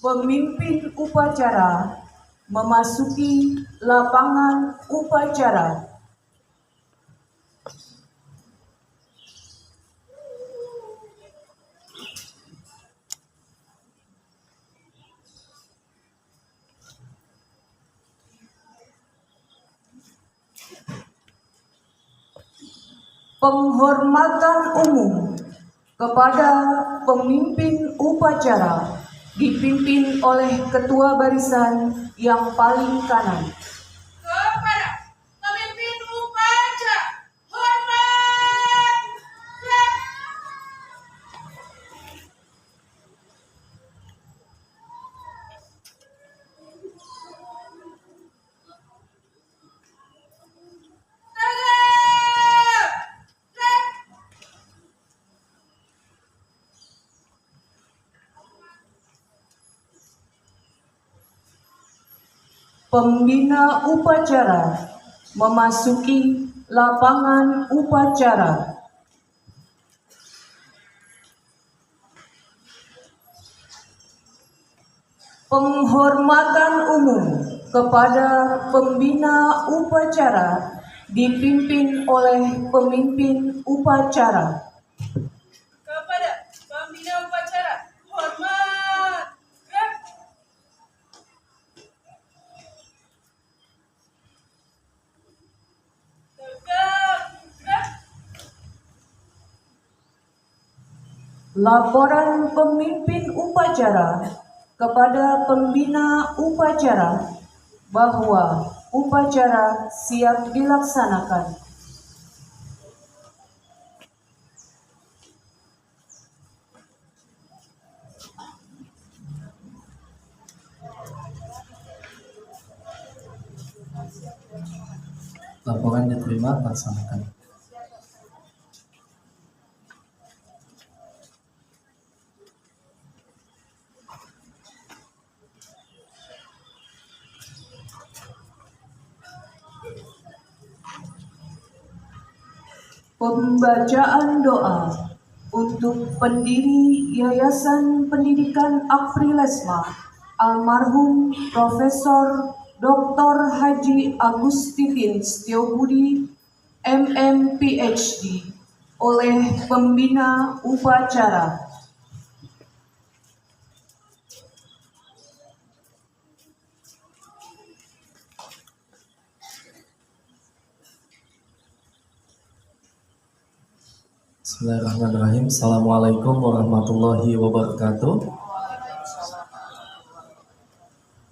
Pemimpin upacara memasuki lapangan upacara. Penghormatan umum kepada pemimpin upacara dipimpin oleh ketua barisan yang paling kanan. Kepada pemimpin upacara, hormat. Pembina upacara memasuki lapangan upacara. Penghormatan umum kepada pembina upacara dipimpin oleh pemimpin upacara. Kepada pembina upacara, hormat. Gerak. Tegak. Gerak. Laporan pemimpin upacara kepada pembina upacara bahwa upacara siap dilaksanakan. Laporan diterima, laksanakan. Pembacaan doa untuk pendiri Yayasan Pendidikan Aprilesma almarhum Profesor Dr. Haji Agustin Setiobudi MM PhD oleh pembina upacara. Bismillahirrahmanirrahim. Assalamualaikum warahmatullahi wabarakatuh.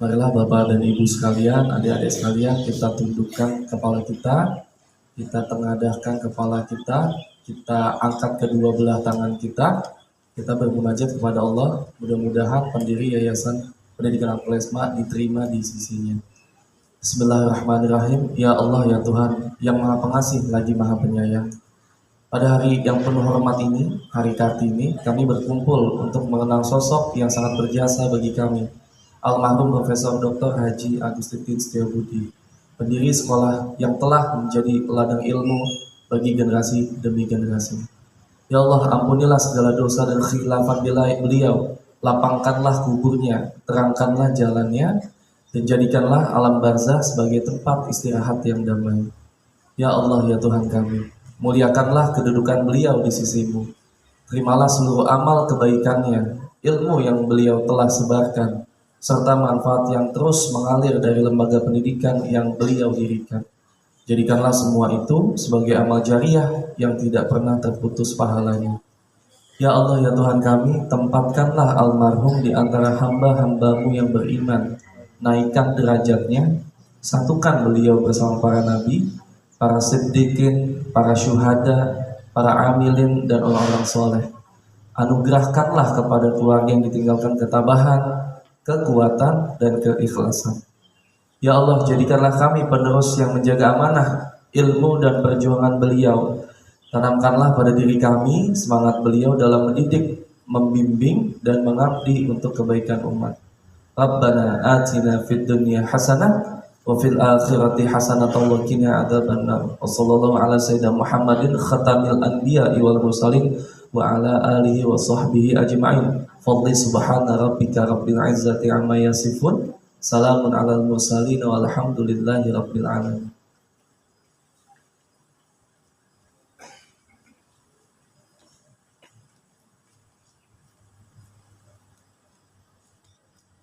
Marilah Bapak dan Ibu sekalian, adik-adik sekalian, kita tundukkan kepala kita tengadahkan kepala kita angkat kedua belah tangan kita bermunajat kepada Allah. Mudah-mudahan pendiri Yayasan Pendidikan Aprilesma diterima di sisinya. Bismillahirrahmanirrahim. Ya Allah, ya Tuhan yang Maha Pengasih lagi Maha Penyayang. Pada hari yang penuh hormat ini, hari Kartini, kami berkumpul untuk mengenang sosok yang sangat berjasa bagi kami, almarhum Profesor Dr. Haji Agustin Setiobudi, pendiri sekolah yang telah menjadi ladang ilmu bagi generasi demi generasi. Ya Allah, ampunilah segala dosa dan khilafat beliau, lapangkanlah kuburnya, terangkanlah jalannya, dan jadikanlah alam barzah sebagai tempat istirahat yang damai. Ya Allah, ya Tuhan kami, muliakanlah kedudukan beliau di sisimu. Terimalah seluruh amal kebaikannya, ilmu yang beliau telah sebarkan, serta manfaat yang terus mengalir dari lembaga pendidikan yang beliau dirikan. Jadikanlah semua itu sebagai amal jariah yang tidak pernah terputus pahalanya. Ya Allah, ya Tuhan kami, tempatkanlah almarhum di antara hamba-hambamu yang beriman. Naikkan derajatnya, satukan beliau bersama para nabi, para siddiqin, para syuhada, para amilin, dan orang-orang soleh. Anugerahkanlah kepada keluarga yang ditinggalkan ketabahan, kekuatan, dan keikhlasan. Ya Allah, jadikanlah kami penerus yang menjaga amanah, ilmu, dan perjuangan beliau. Tanamkanlah pada diri kami semangat beliau dalam mendidik, membimbing, dan mengabdi untuk kebaikan umat. Rabbana atina fid dunya hasanah wa fil akhirati hasanatan wa qina adzabannar. Wassallallahu ala sayyidina Muhammadin khatamil anbiya'i wal mursalin wa ala alihi wa sahbihi ajma'in. Fadli subhana rabbika rabbil izzati amma yasifun. Salamun alal mursalin walhamdulillahi rabbil alamin.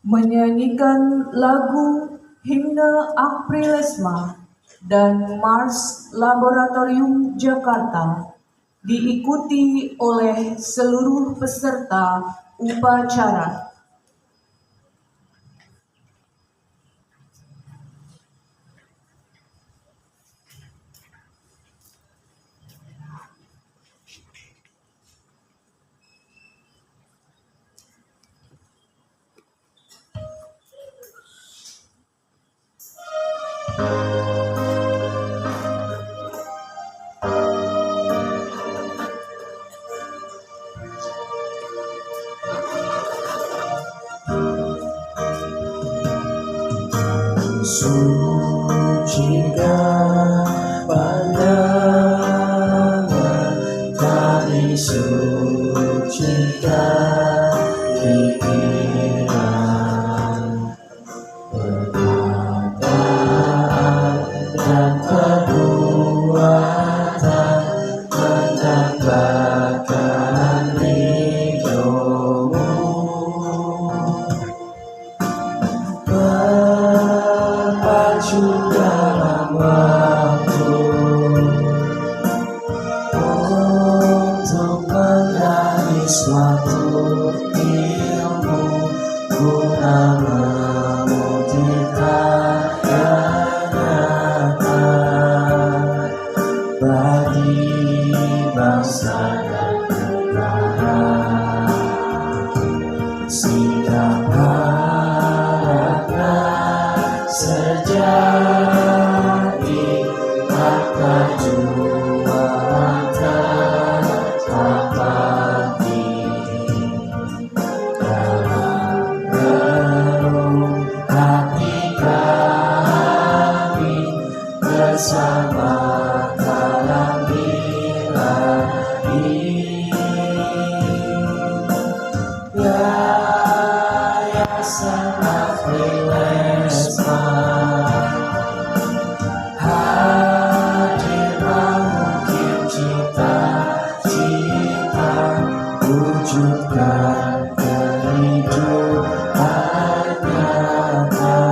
Menyanyikan lagu Himne Aprilesma dan Mars Laboratorium Jakarta diikuti oleh seluruh peserta upacara. Sucikan pandangan kami, sucikan pikiran, perkataan dan perbuatan mendambakan ridho-Mu. Berpacu dalam waktu untuk menggali suatu ilmu guna memudahkan nyata bagi bangsa dan negara. Sikap harapnya sejati akan jualan terapati dalam relung hati kami bersama dalam birahi. Yayasan Aprilesma hadir mengukir cita-cita, wujudkan kehidupan nyata,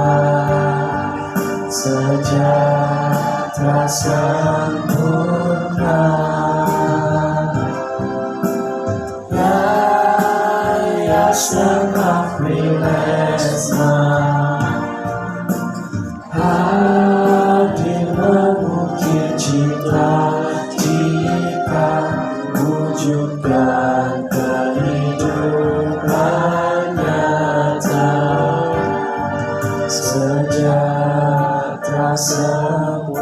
sejahtera sempurna. Yayasan Aprilesma hadir mengukir cita-cita, wujudkan kehidupan nyata, sejahtera sempurna.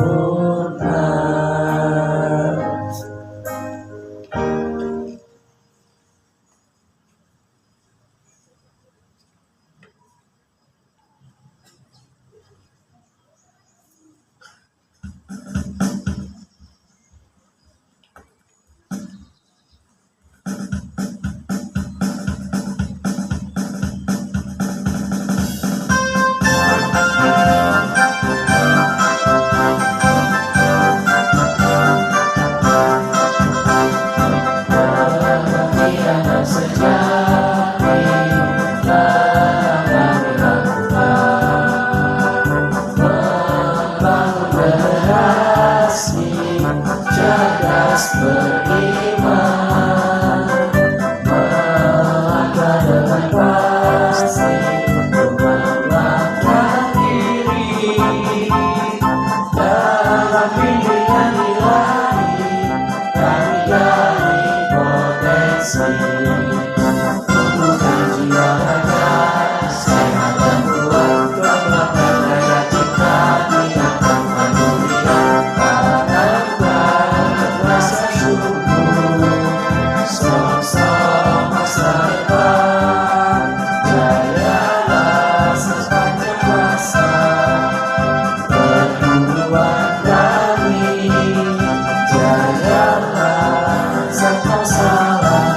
Tiada sejati dalam dilakukan, membangun generasi cerdas beriman, melangkah dengan pasti untuk melangkah diri dalam bimbingan ilahi. Kami gali potensi tumbuhkan jiwa raga sehat dan kuat, kembangkan daya cipta di angkatan dunia, tanamkan rasa syukur, sok-sok masa depan, jayalah sepanjang masa, perguruan kami, jayalah serta salah.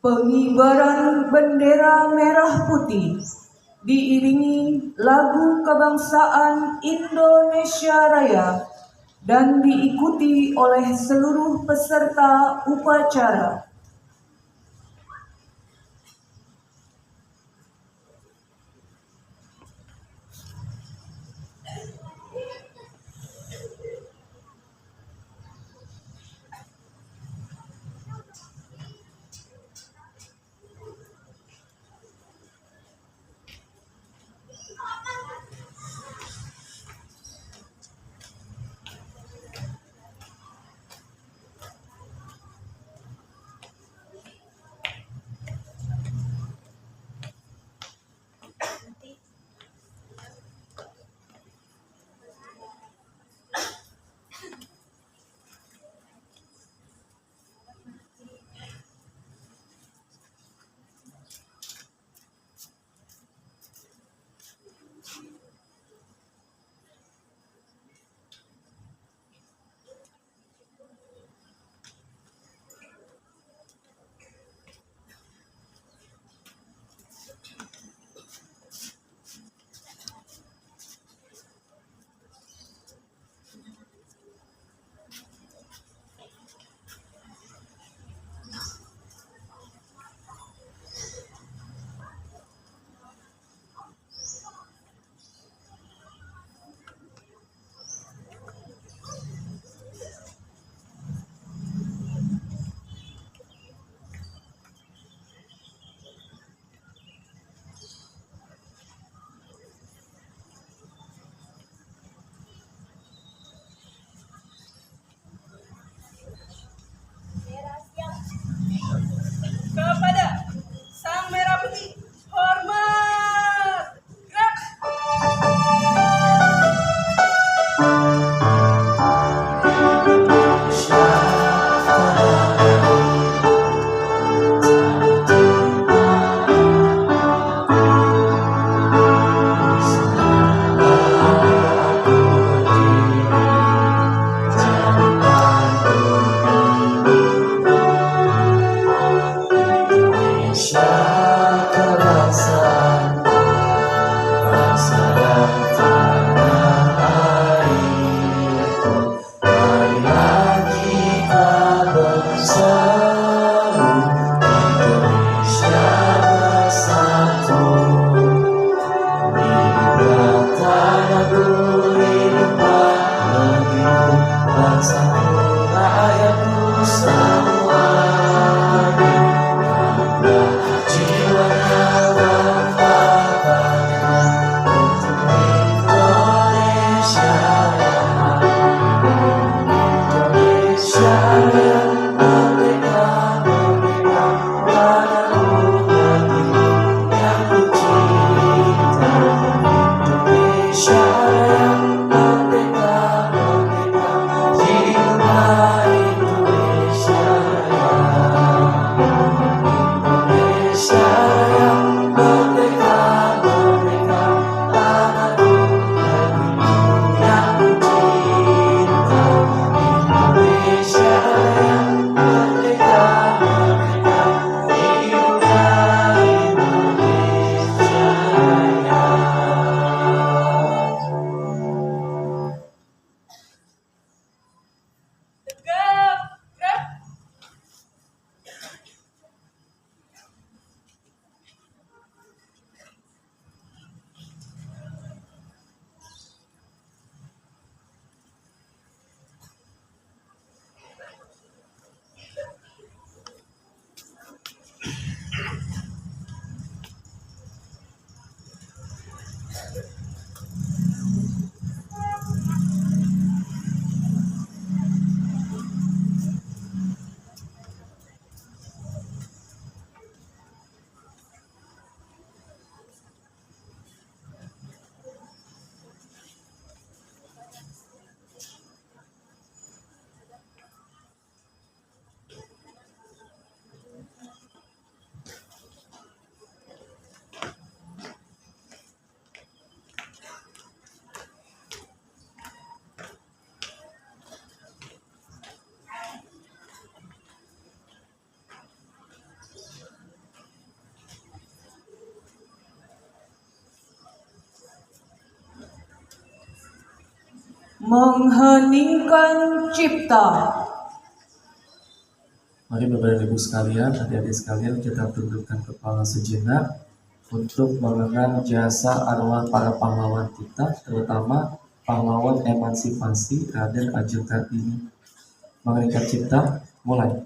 Pengibaran bendera merah putih diiringi lagu kebangsaan Indonesia Raya dan diikuti oleh seluruh peserta upacara. Kepada Sang Merah Putih, hormat. Gerak. Indonesia kebanggaan, bangsa dan tanah air. Marilah kita bersatu, Indonesia bersatu. Inilah tanahku, inilah negeriku, bangsaku, rakyatku semuanya. Jiwanya berkorban untuk Indonesia yang merdeka, merdeka, padaku negeri yang ku cinta. Indonesia yang merdeka, merdeka, jiwa Indonesia Indonesia yang merdeka, merdeka, tanahku, negeriku yang ku cinta. Indonesia yang merdeka, merdeka, hiduplah Indonesia Raya. Tegap. Gerak. mengheningkan cipta. Mari Bapak dan Ibu sekalian, adik-adik sekalian, kita tundukkan kepala sejenak untuk mengenang jasa arwah para pahlawan kita, terutama pahlawan emansipasi Raden Ajeng Kartini. Mengeningkan cipta, mulai.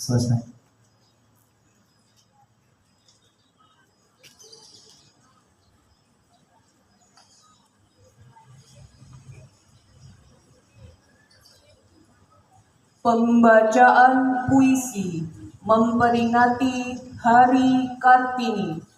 Selesai. Pembacaan puisi memperingati Hari Kartini.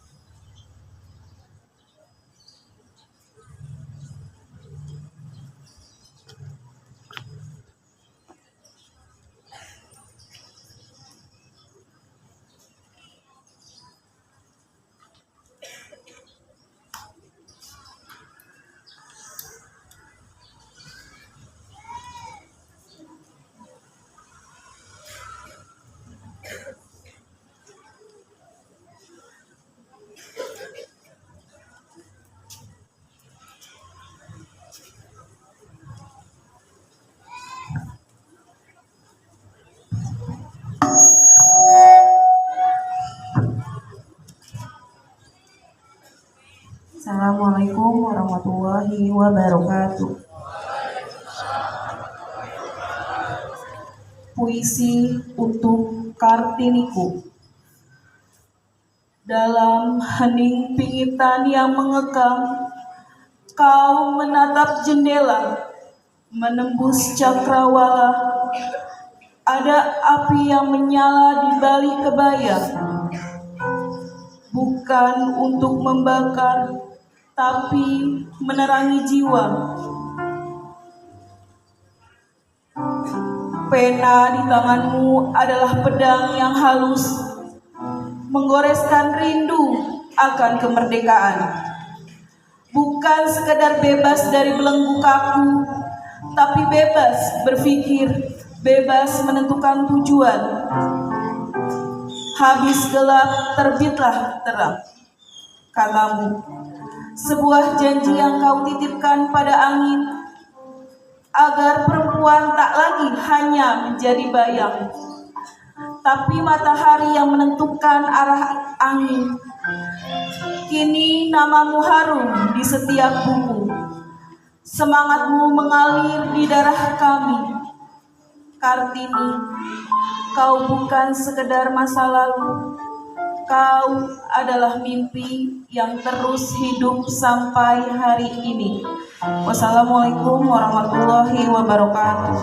Assalamualaikum warahmatullahi wabarakatuh. Puisi untuk Kartiniku. Dalam hening pingitan yang mengekang, kau menatap jendela, menembus cakrawala. Ada api yang menyala di balik kebaya, bukan untuk membakar, tapi menerangi jiwa. Pena di tanganmu adalah pedang yang halus, menggoreskan rindu akan kemerdekaan. Bukan sekedar bebas dari belenggu kaku, tapi bebas berpikir, bebas menentukan tujuan. Habis gelap, terbitlah terang, katamu. Sebuah janji yang kau titipkan pada angin, agar perempuan tak lagi hanya menjadi bayang, tapi matahari yang menentukan arah angin. Kini namamu harum di setiap buku, semangatmu mengalir di darah kami. Kartini, kau bukan sekedar masa lalu, kau adalah mimpi yang terus hidup sampai hari ini. Wassalamualaikum warahmatullahi wabarakatuh.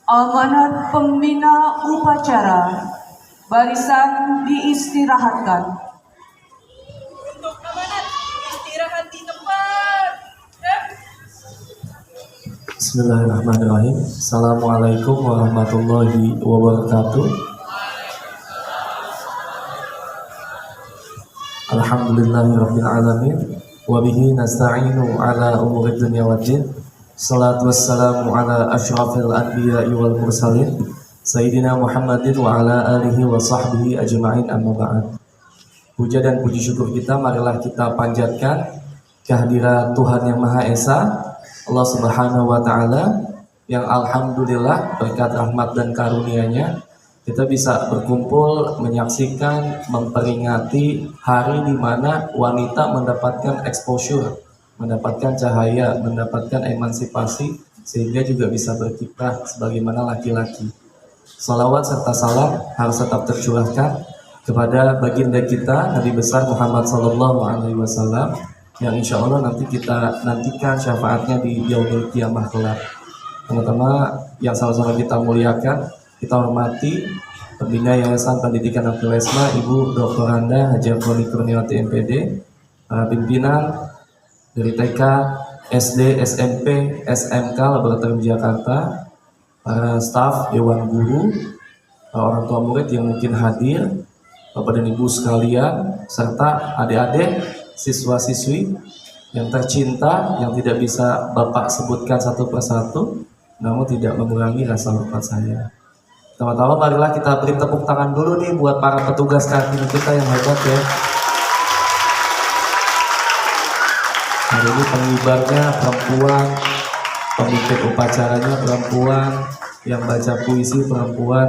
Amanat pembina upacara, barisan diistirahatkan. Bismillahirrahmanirrahim. Assalamualaikum warahmatullahi wabarakatuh. Alhamdulillahirabbil alamin wa bihi nasta'inu ala umuri dunya waddin. Salatu wassalamu ala asyrafil anbiya'i wal mursalin sayyidina Muhammadin wa ala alihi wa sahbihi ajma'in, amma ba'd. Puja dan puji syukur kita marilah kita panjatkan kehadiran Tuhan Yang Maha Esa, Allah Subhanahu wa Ta'ala, yang alhamdulillah berkat rahmat dan karunia-Nya kita bisa berkumpul menyaksikan, memperingati hari di mana wanita mendapatkan exposure, mendapatkan cahaya, mendapatkan emansipasi, sehingga juga bisa berkiprah sebagaimana laki-laki. Salawat serta salam harus tetap tercurahkan kepada baginda kita Nabi besar Muhammad SAW, yang insya Allah nanti kita nantikan syafaatnya di yaumil qiyamah kelak. Pertama yang sama-sama kita muliakan, kita hormati Pembina Yayasan Pendidikan Abdul Lesma Ibu Dr. Anda Haji Afroni Kurniawati MPD, para pimpinan dari TK, SD, SMP, SMK Laboratorium Jakarta, para staf, dewan guru, para orang tua murid yang mungkin hadir, Bapak dan Ibu sekalian, serta adik-adik, siswa-siswi yang tercinta, yang tidak bisa Bapak sebutkan satu persatu, namun tidak mengurangi rasa hormat saya. Pertama-tama marilah kita beri tepuk tangan dulu nih buat para petugas Kartini kita yang hebat ya. Hari ini pengibarnya perempuan, pemimpin upacaranya perempuan, yang baca puisi perempuan.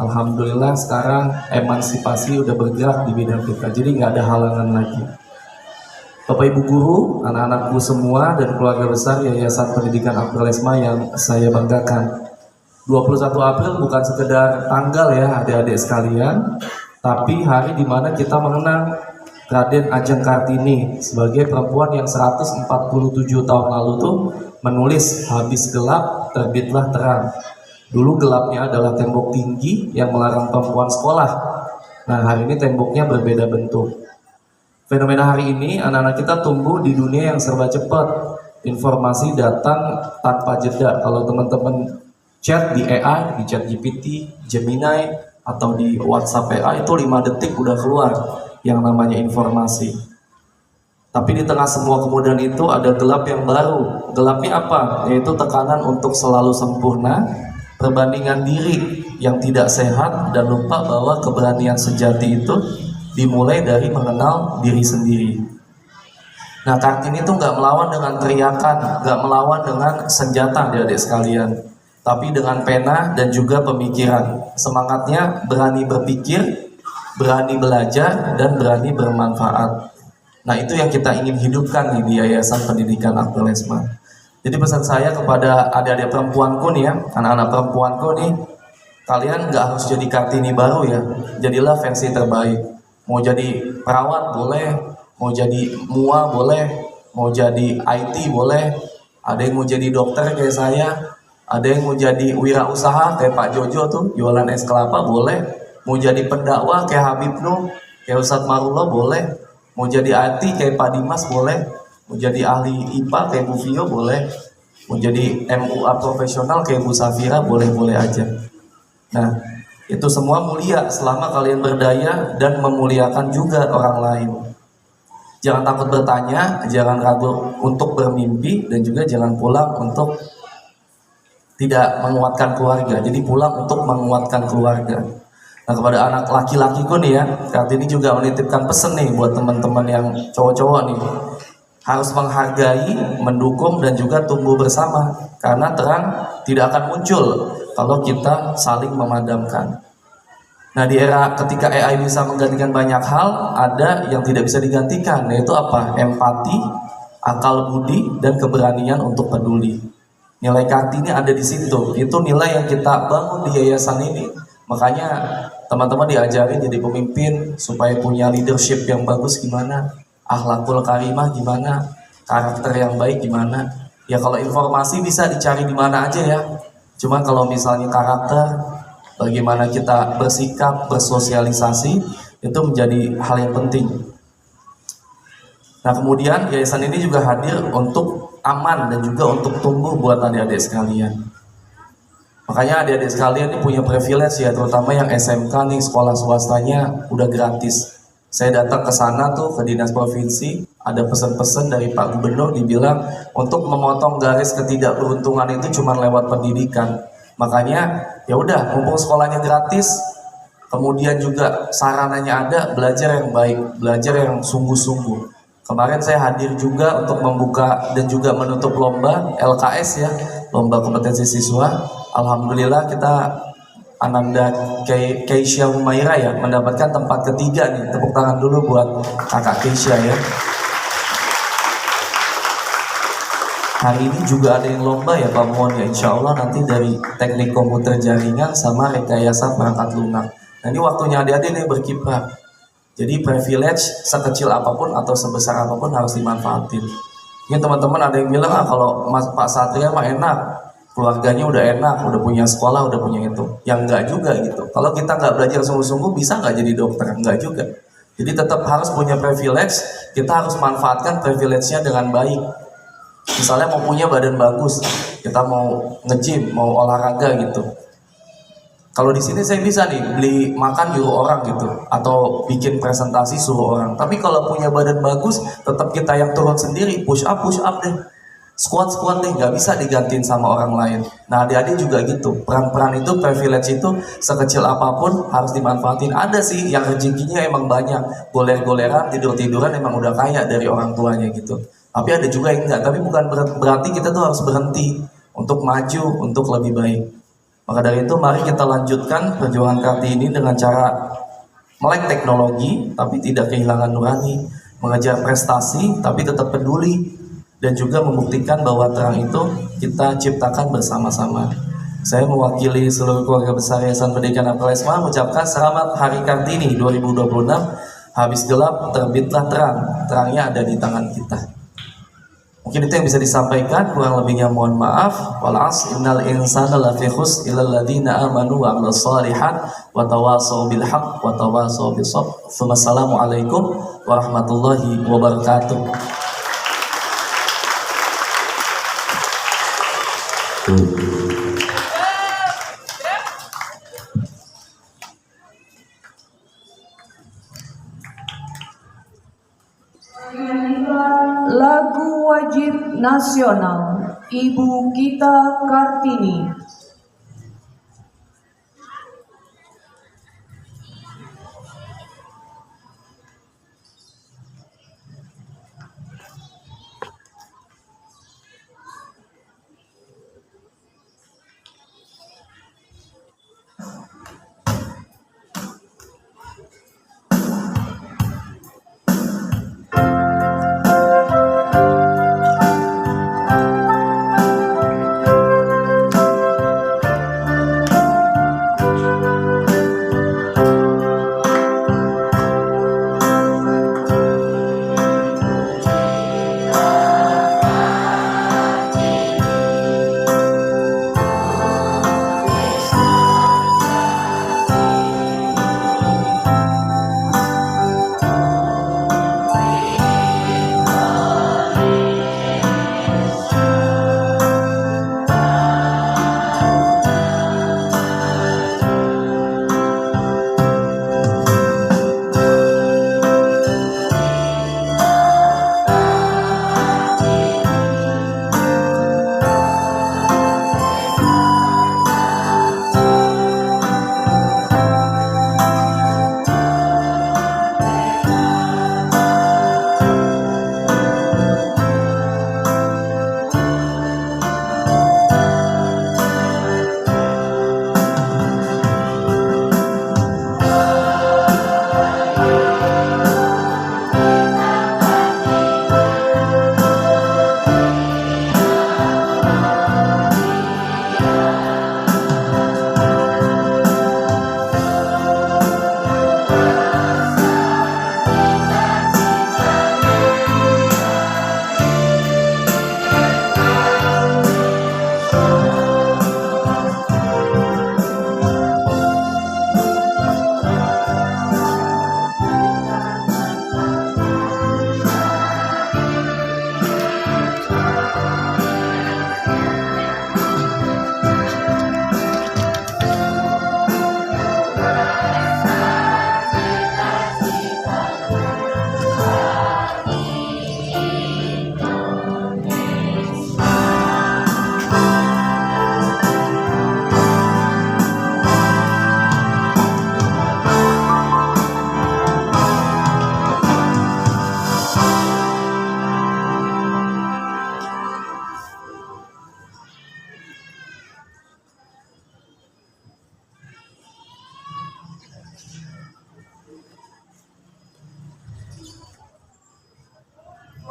Alhamdulillah sekarang emansipasi udah bergerak di bidang kita, jadi nggak ada halangan lagi. Bapak Ibu guru, anak-anakku semua dan keluarga besar Yayasan Pendidikan Abdul Lesma yang saya banggakan. 21 April bukan sekedar tanggal ya adik-adik sekalian, tapi hari di mana kita mengenang Raden Ajeng Kartini sebagai perempuan yang 147 tahun lalu tuh menulis habis gelap terbitlah terang. Dulu gelapnya adalah tembok tinggi yang melarang perempuan sekolah. Nah hari ini temboknya berbeda bentuk. Fenomena hari ini, anak-anak kita tumbuh di dunia yang serba cepat. Informasi datang tanpa jeda. Kalau teman-teman chat di AI, di chat GPT, Gemini, atau di WhatsApp AI, itu 5 detik udah keluar yang namanya informasi. Tapi di tengah semua kemudahan itu ada gelap yang baru. Gelapnya apa? Yaitu tekanan untuk selalu sempurna, perbandingan diri yang tidak sehat, dan lupa bahwa keberanian sejati itu dimulai dari mengenal diri sendiri. Nah, Kartini itu nggak melawan dengan teriakan, nggak melawan dengan senjata adik-adik sekalian, tapi dengan pena dan juga pemikiran. Semangatnya berani berpikir, berani belajar, dan berani bermanfaat. Nah, itu yang kita ingin hidupkan nih di Yayasan Pendidikan Abdul Lesma. Jadi pesan saya kepada adik-adik perempuanku nih ya, anak-anak perempuanku nih, kalian nggak harus jadi Kartini baru ya, jadilah versi terbaik. Mau jadi perawat boleh, mau jadi MUA boleh, mau jadi IT boleh, ada yang mau jadi dokter kayak saya, ada yang mau jadi wirausaha kayak Pak Jojo tuh, jualan es kelapa boleh, mau jadi pendakwah kayak Habib Nuh, kayak Ustadz Marullah boleh, mau jadi IT kayak Pak Dimas boleh, mau jadi ahli IPA kayak Bu Vio boleh, mau jadi MUA profesional kayak Bu Safira boleh-boleh aja. Nah, itu semua mulia selama kalian berdaya dan memuliakan juga orang lain. Jangan takut bertanya, jangan ragu untuk bermimpi, dan juga jangan pulang untuk tidak menguatkan keluarga. Jadi pulang untuk menguatkan keluarga. Nah, kepada anak laki-lakiku nih ya, Kartini juga menitipkan pesan nih buat teman-teman yang cowok-cowok nih. Harus menghargai, mendukung, dan juga tumbuh bersama. Karena terang tidak akan muncul kalau kita saling memadamkan. Nah, di era ketika AI bisa menggantikan banyak hal, ada yang tidak bisa digantikan, yaitu apa? Empati, akal budi, dan keberanian untuk peduli. Nilai Kartini ada di situ. Itu nilai yang kita bangun di yayasan ini. Makanya teman-teman diajarin jadi pemimpin supaya punya leadership yang bagus gimana, akhlakul karimah gimana, karakter yang baik gimana. Ya kalau informasi bisa dicari di mana aja ya. Cuma kalau misalnya karakter, bagaimana kita bersikap, bersosialisasi, itu menjadi hal yang penting. Nah, kemudian yayasan ini juga hadir untuk aman dan juga untuk tumbuh buat adik-adik sekalian. Makanya adik-adik sekalian ini punya privilege ya, terutama yang SMK nih, sekolah swastanya udah gratis. Saya datang ke sana tuh ke dinas provinsi, ada pesan-pesan dari Pak Gubernur dibilang untuk memotong garis ketidakberuntungan itu cuma lewat pendidikan. Makanya ya udah, mumpung sekolahnya gratis, kemudian juga sarananya ada, belajar yang baik, belajar yang sungguh-sungguh. Kemarin saya hadir juga untuk membuka dan juga menutup lomba LKS ya, lomba kompetensi siswa. Alhamdulillah kita Ananda Keisha Humaira ya mendapatkan tempat ketiga nih. Tepuk tangan dulu buat kakak Keisha ya. Hari ini juga ada yang lomba ya Pak Muon ya, insya Allah nanti dari teknik komputer jaringan sama rekayasa perangkat lunak. Nah ini waktunya adik-adik nih berkiprah. Jadi privilege sekecil apapun atau sebesar apapun harus dimanfaatin. Ini teman-teman ada yang bilang kalau Pak Satria mah enak, keluarganya udah enak, udah punya sekolah, udah punya itu. Yang enggak juga gitu. Kalau kita nggak belajar sungguh-sungguh bisa nggak jadi dokter? Enggak juga. Jadi tetap harus punya privilege, kita harus manfaatkan privilege-nya dengan baik. Misalnya mau punya badan bagus, kita mau nge-gym, mau olahraga gitu. Kalau di sini saya bisa nih beli makan nyuruh orang gitu, atau bikin presentasi suruh orang. Tapi kalau punya badan bagus, tetap kita yang turun sendiri, push up deh, squat deh, nggak bisa digantiin sama orang lain. Nah adik-adik juga gitu, peran-peran itu, privilege itu sekecil apapun harus dimanfaatin. Ada sih yang rezekinya emang banyak, goler-goleran, tidur-tiduran emang udah kaya dari orang tuanya gitu. Tapi ada juga yang enggak, tapi bukan berarti kita tuh harus berhenti untuk maju, untuk lebih baik. Maka dari itu mari kita lanjutkan perjuangan Kartini dengan cara melek teknologi tapi tidak kehilangan nurani, mengejar prestasi tapi tetap peduli, dan juga membuktikan bahwa terang itu kita ciptakan bersama-sama. Saya mewakili seluruh keluarga besar Yayasan Pendidikan Apalesma mengucapkan selamat Hari Kartini 2026. Habis gelap terbitlah terang, terangnya ada di tangan kita. Mungkin itu yang bisa disampaikan, kurang lebihnya mohon maaf. Wal 'asr innal insana lafi khusr illal ladzina amanu wa 'amilus shalihat wa tawashaw bil haqq wa tawashaw bis sabr. Wassalamualaikum warahmatullahi wabarakatuh. Lagu wajib nasional Ibu Kita Kartini.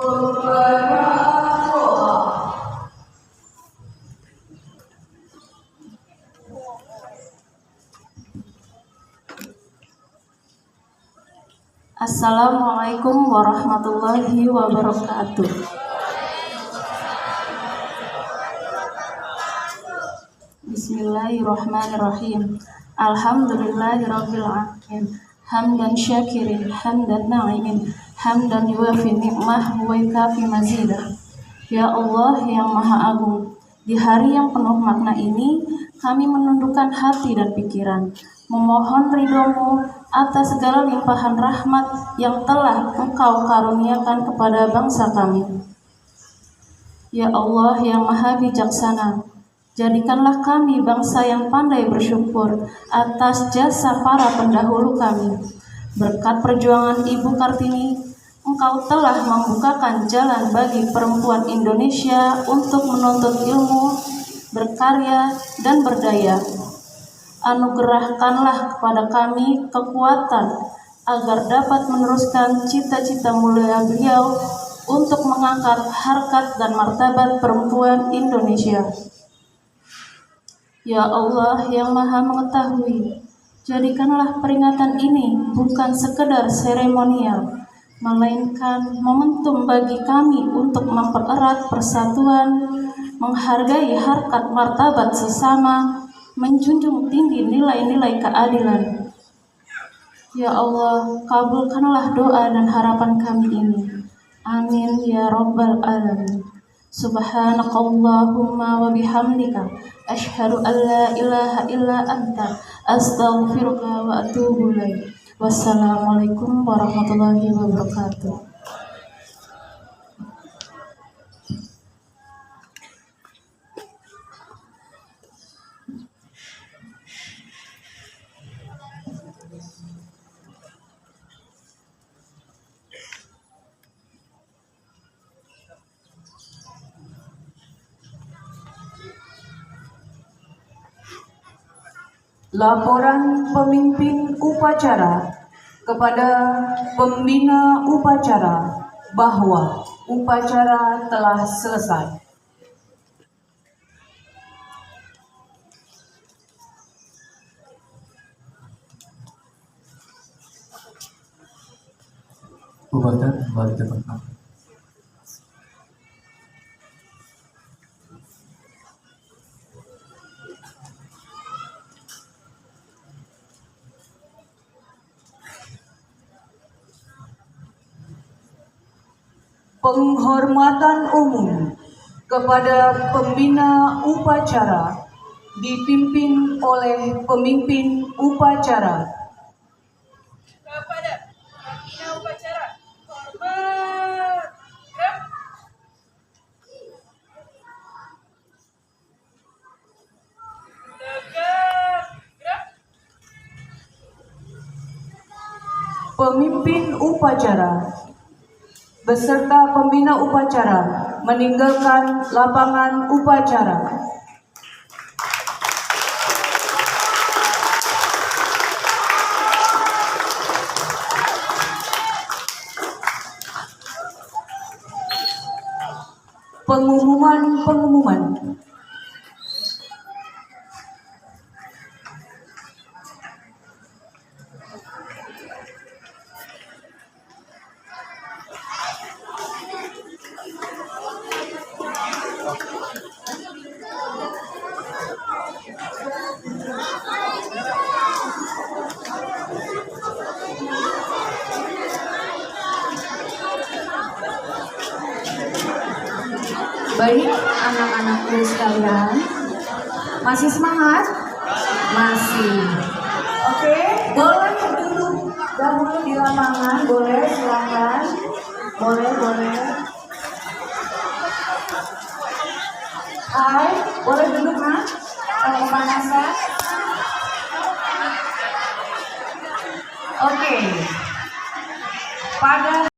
Pembacaan doa. Assalamualaikum warahmatullahi wabarakatuh. Bismillahirrahmanirrahim. Alhamdulillahirabbil alamin. Hamdan syakirin, hamdan na'imin, hamdan yuwafi ni'mah wa yukafi mazidah. Ya Allah yang Maha Agung, di hari yang penuh makna ini, kami menundukkan hati dan pikiran, memohon ridho-Mu atas segala limpahan rahmat yang telah Engkau karuniakan kepada bangsa kami. Ya Allah yang Maha Bijaksana, jadikanlah kami bangsa yang pandai bersyukur atas jasa para pendahulu kami. Berkat perjuangan Ibu Kartini, Engkau telah membukakan jalan bagi perempuan Indonesia untuk menuntut ilmu, berkarya, dan berdaya. Anugerahkanlah kepada kami kekuatan agar dapat meneruskan cita-cita mulia beliau untuk mengangkat harkat dan martabat perempuan Indonesia. Ya Allah yang Maha Mengetahui, jadikanlah peringatan ini bukan sekedar seremonial, melainkan momentum bagi kami untuk mempererat persatuan, menghargai harkat martabat sesama, menjunjung tinggi nilai-nilai keadilan. Ya Allah, kabulkanlah doa dan harapan kami ini. Amin ya Rabbal Alamin. Subhanakallahumma wa bihamdika asyhadu an la ilaha illa anta astaghfiruka wa atubu ilaik. Wassalamualaikum warahmatullahi wabarakatuh. Laporan pemimpin upacara kepada pembina upacara bahwa upacara telah selesai. Bubarkan kembali ke tempat. Penghormatan umum kepada pembina upacara dipimpin oleh pemimpin upacara. Kepada pembina upacara, hormat. Gerak. Tegak. Gerak. Pemimpin upacara beserta pembina upacara meninggalkan lapangan upacara. Pengumuman. Baik, anak-anakku sekalian, masih semangat? Masih. Oke, boleh duduk dahulu di lapangan, boleh, silakan. Boleh. Hai, boleh duduk, Mas? Kalau kepanasan. Oke. Pada